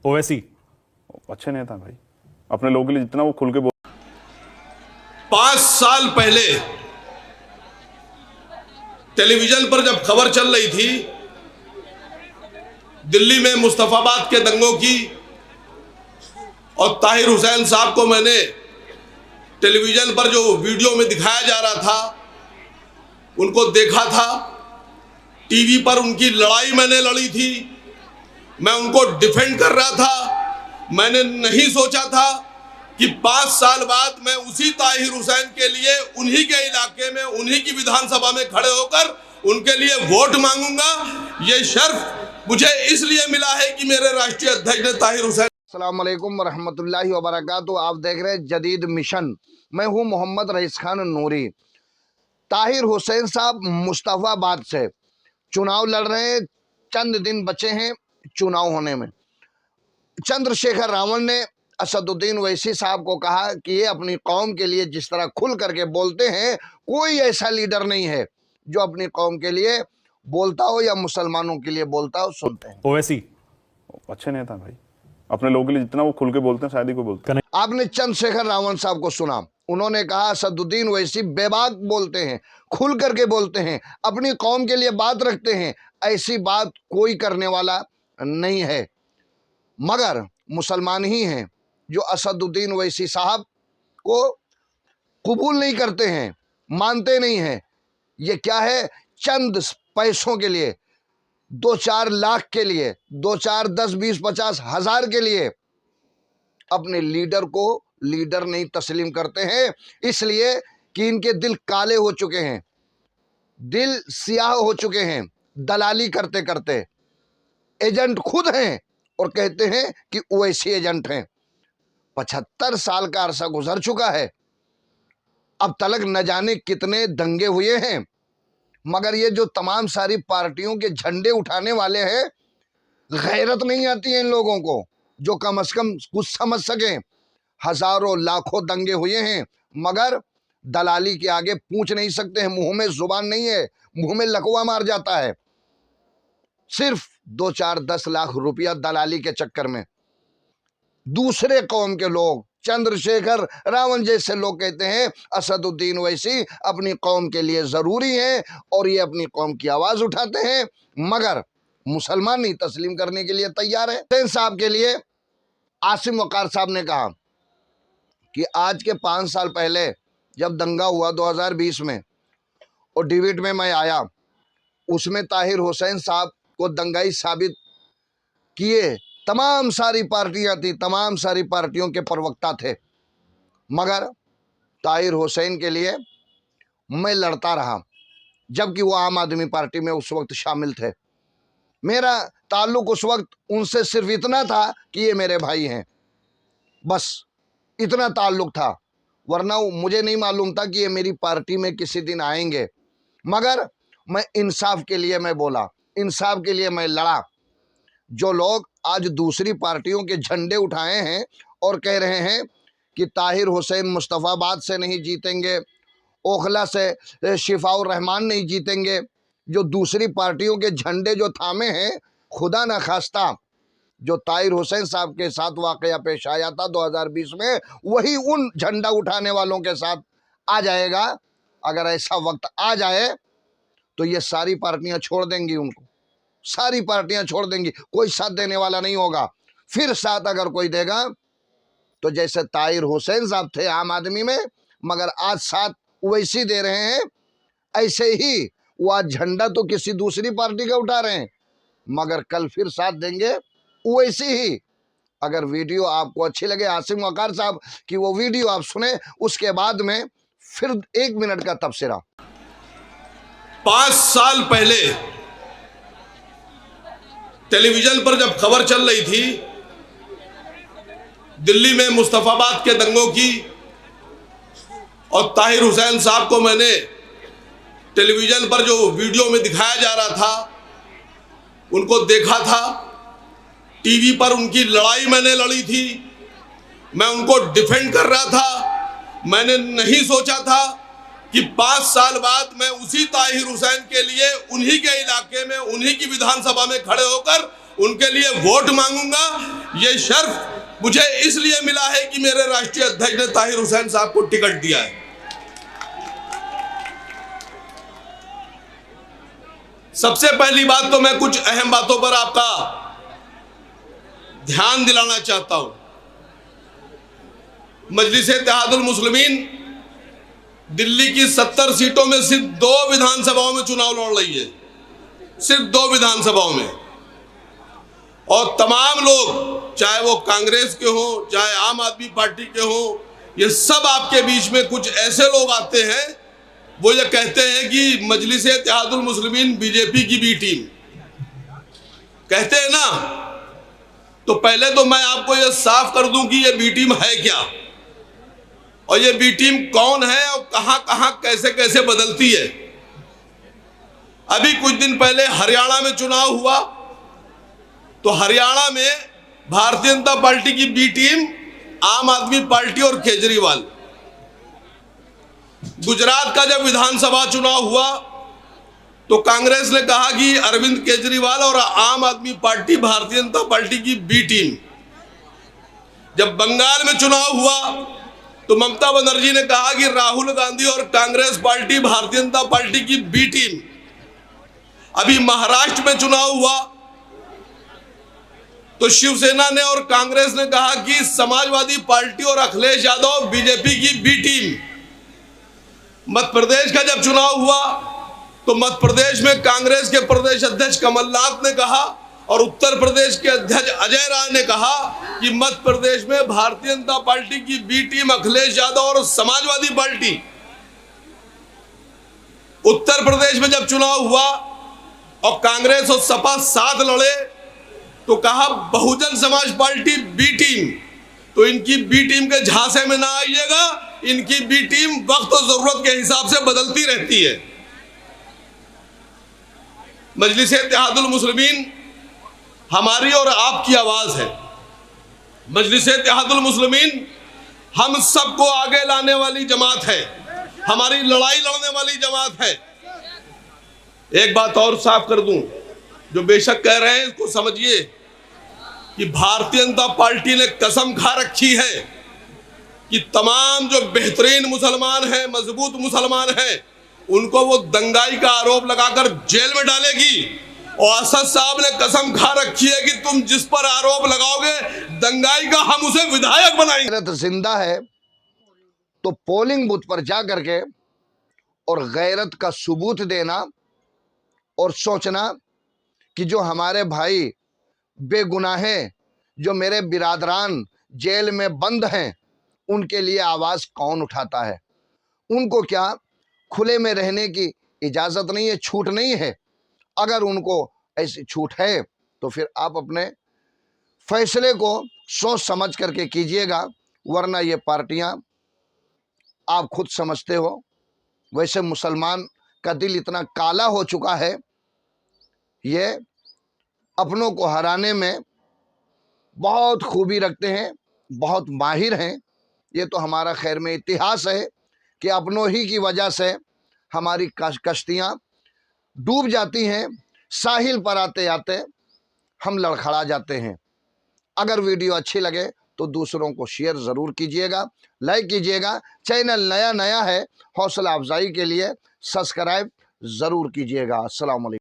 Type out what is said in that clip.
ओवैसी अच्छे नेता भाई, अपने लोगों के लिए जितना वो खुल के 5 साल पहले टेलीविजन पर जब खबर चल रही थी दिल्ली में मुस्तफाबाद के दंगों की, और ताहिर हुसैन साहब को मैंने टेलीविजन पर जो वीडियो में दिखाया जा रहा था उनको देखा था। टीवी पर उनकी लड़ाई मैंने लड़ी थी, मैं उनको डिफेंड कर रहा था। मैंने नहीं सोचा था कि 5 साल बाद मैं उसी ताहिर हुसैन के लिए उन्हीं के इलाके में उन्हीं की विधानसभा में खड़े होकर उनके लिए वोट मांगूंगा। ये शर्फ मुझे इसलिए मिला है कि मेरे राष्ट्रीय अध्यक्ष ने ताहिर हुसैन। अस्सलाम वालेकुम रहमतुल्लाहि व बरकातुहू। आप देख रहे हैं जदीद मिशन। मैं हूं मोहम्मद रईस खान नूरी। ताहिर हुसैन साहब मुस्तफाबाद से चुनाव लड़ रहे हैं। चंद दिन बचे हैं चुनाव होने में। चंद्रशेखर रावण ने असदुद्दीन ओवैसी साहब को कहा कि ये अपनी कौम के लिए जिस तरह खुल करके बोलते हैं, कोई ऐसा लीडर नहीं है जो अपनी कौम के लिए बोलता हो या मुसलमानों के लिए बोलता हो। सुनते हैं। ओवैसी अच्छे नेता भाई, अपने लोगों के लिए जितना वो खुल के बोलते हैं शायद ही कोई बोलते हैं। आपने चंद्रशेखर रावण साहब को सुना, उन्होंने कहा असदुद्दीन ओवैसी बेबाक बोलते हैं, खुल करके बोलते हैं, अपनी कौम के लिए बात रखते हैं। ऐसी बात कोई करने वाला नहीं है, मगर मुसलमान ही हैं जो असदुद्दीन ओवैसी साहब को कबूल नहीं करते हैं, मानते नहीं हैं। ये क्या है? चंद पैसों के लिए, 2-4 लाख के लिए, 2-4, 10, 20, 50 हजार के लिए अपने लीडर को लीडर नहीं तस्लीम करते हैं, इसलिए कि इनके दिल काले हो चुके हैं, दिल सियाह हो चुके हैं दलाली करते करते। एजेंट खुद हैं और कहते हैं कि ओवैसी एजेंट हैं। 75 साल का अरसा गुजर चुका है, अब तलक न जाने कितने दंगे हुए हैं, मगर ये जो तमाम सारी पार्टियों के झंडे उठाने वाले हैं, गैरत नहीं आती है इन लोगों को जो कम से कम कुछ समझ सकें। हजारों लाखों दंगे हुए हैं, मगर दलाली के आगे पूछ नहीं सकते हैं, मुंह में जुबान नहीं है, मुंह में लकवा मार जाता है। सिर्फ 2-4, 10 लाख रुपया दलाली के चक्कर में दूसरे कौम के लोग, चंद्रशेखर रावण जैसे लोग कहते हैं असदुद्दीन ओवैसी अपनी कौम के लिए जरूरी है और ये अपनी कौम की आवाज उठाते हैं, मगर मुसलमान नहीं तस्लीम करने के लिए तैयार है। हुसैन साहब के लिए आसिम वकार साहब ने कहा कि आज के 5 साल पहले जब दंगा हुआ 2020 में और डिबेट में मैं आया, उसमें ताहिर हुसैन साहब को दंगाई साबित किए तमाम सारी पार्टियां थी, तमाम सारी पार्टियों के प्रवक्ता थे, मगर ताहिर हुसैन के लिए मैं लड़ता रहा, जबकि वो आम आदमी पार्टी में उस वक्त शामिल थे। मेरा ताल्लुक उस वक्त उनसे सिर्फ इतना था कि ये मेरे भाई हैं, बस इतना ताल्लुक था, वरना मुझे नहीं मालूम था कि ये मेरी पार्टी में किसी दिन आएंगे। मगर मैं इंसाफ के लिए मैं बोला, इंसाफ के लिए मैं लड़ा। जो लोग आज दूसरी पार्टियों के झंडे उठाए हैं और कह रहे हैं कि ताहिर हुसैन मुस्तफाबाद से नहीं जीतेंगे, ओखला से शिफाउर रहमान नहीं जीतेंगे, जो दूसरी पार्टियों के झंडे जो थामे हैं, खुदा न खास्ता जो ताहिर हुसैन साहब के साथ वाकया पेश आया था 2020 में, वही उन झंडा उठाने वालों के साथ आ जाएगा। अगर ऐसा वक्त आ जाए तो ये सारी पार्टियां छोड़ देंगी, उनको सारी पार्टियां छोड़ देंगी, कोई साथ देने वाला नहीं होगा। फिर साथ अगर कोई देगा तो जैसे ताहिर हुसैन साहब थे आम आदमी में, मगर आज साथ ओवैसी दे रहे हैं, ऐसे ही वो आज झंडा तो किसी दूसरी पार्टी का उठा रहे हैं, मगर कल फिर साथ देंगे ओवैसी ही। अगर वीडियो आपको अच्छी लगे आसिम वकार साहब की वो वीडियो आप सुने, उसके बाद में फिर 1 मिनट का तबसरा। 5 साल पहले टेलीविजन पर जब खबर चल रही थी दिल्ली में मुस्तफाबाद के दंगों की, और ताहिर हुसैन साहब को मैंने टेलीविजन पर जो वीडियो में दिखाया जा रहा था उनको देखा था। टीवी पर उनकी लड़ाई मैंने लड़ी थी, मैं उनको डिफेंड कर रहा था। मैंने नहीं सोचा था कि 5 साल बाद मैं उसी ताहिर हुसैन के लिए उन्हीं के इलाके में उन्हीं की विधानसभा में खड़े होकर उनके लिए वोट मांगूंगा। ये शर्फ मुझे इसलिए मिला है कि मेरे राष्ट्रीय अध्यक्ष ने ताहिर हुसैन साहब को टिकट दिया है। सबसे पहली बात तो मैं कुछ अहम बातों पर आपका ध्यान दिलाना चाहता हूं। मजलिस-ए-इत्तेहादुल मुस्लिमीन दिल्ली की 70 सीटों में सिर्फ 2 विधानसभाओं में चुनाव लड़ रही है, सिर्फ 2 विधानसभाओं में। और तमाम लोग, चाहे वो कांग्रेस के हों, चाहे आम आदमी पार्टी के हों, ये सब आपके बीच में कुछ ऐसे लोग आते हैं, वो ये कहते हैं कि मजलिस-ए-इत्तेहादुल मुस्लिमीन बीजेपी की बी टीम कहते हैं ना। तो पहले तो मैं आपको ये साफ कर दूं कि ये बी टीम है क्या, और ये बी टीम कौन है, और कहां कहां कैसे कैसे बदलती है। अभी कुछ दिन पहले हरियाणा में चुनाव हुआ, तो हरियाणा में भारतीय जनता पार्टी की बी टीम आम आदमी पार्टी और केजरीवाल। गुजरात का जब विधानसभा चुनाव हुआ तो कांग्रेस ने कहा कि अरविंद केजरीवाल और आम आदमी पार्टी भारतीय जनता पार्टी की बी टीम। जब बंगाल में चुनाव हुआ तो ममता बनर्जी ने कहा कि राहुल गांधी और कांग्रेस पार्टी भारतीय जनता पार्टी की बी टीम। अभी महाराष्ट्र में चुनाव हुआ तो शिवसेना ने और कांग्रेस ने कहा कि समाजवादी पार्टी और अखिलेश यादव बीजेपी की बी टीम। मध्य प्रदेश का जब चुनाव हुआ तो मध्य प्रदेश में कांग्रेस के प्रदेश अध्यक्ष कमलनाथ ने कहा और उत्तर प्रदेश के अध्यक्ष अजय राय ने कहा कि मध्य प्रदेश में भारतीय जनता पार्टी की बी टीम अखिलेश यादव और समाजवादी पार्टी। उत्तर प्रदेश में जब चुनाव हुआ और कांग्रेस और सपा साथ लड़े तो कहा Bahujan Samaj party B team. तो इनकी बी टीम के झांसे में ना आइएगा, इनकी बी टीम वक्त और जरूरत के हिसाब से बदलती रहती है। मजलिस-ए-इत्तेहादुल मुस्लिमीन हमारी और आपकी आवाज है। मजलिस-ए-इत्तेहादुल मुस्लिमीन हम सबको आगे लाने वाली जमात है, हमारी लड़ाई लड़ने वाली जमात है। एक बात और साफ कर दूं, जो बेशक कह रहे हैं इसको समझिए कि भारतीय जनता पार्टी ने कसम खा रखी है कि तमाम जो बेहतरीन मुसलमान हैं, मजबूत मुसलमान हैं, उनको वो दंगाई का आरोप लगाकर जेल में डालेगी। और असद साहब ने कसम खा रखी है कि तुम जिस पर आरोप लगाओगे दंगाई का, हम उसे विधायक बनाएंगे। गैरत जिंदा है तो पोलिंग बूथ पर जा करके और गैरत का सबूत देना और सोचना कि जो हमारे भाई बेगुनाह हैं, जो मेरे बिरादरान जेल में बंद हैं, उनके लिए आवाज कौन उठाता है। उनको क्या खुले में रहने की इजाजत नहीं है, छूट नहीं है। अगर उनको ऐसी छूट है तो फिर आप अपने फैसले को सोच समझ करके कीजिएगा, वरना ये पार्टियां आप खुद समझते हो। वैसे मुसलमान का दिल इतना काला हो चुका है, ये अपनों को हराने में बहुत खूबी रखते हैं, बहुत माहिर हैं। ये तो हमारा खैर में इतिहास है कि अपनों ही की वजह से हमारी कश्तियाँ डूब जाती हैं, साहिल पर आते आते हम लड़खड़ा जाते हैं। अगर वीडियो अच्छी लगे तो दूसरों को शेयर ज़रूर कीजिएगा, लाइक कीजिएगा। चैनल नया है, हौसला अफजाई के लिए सब्सक्राइब ज़रूर कीजिएगा। अस्सलाम वालेकुम।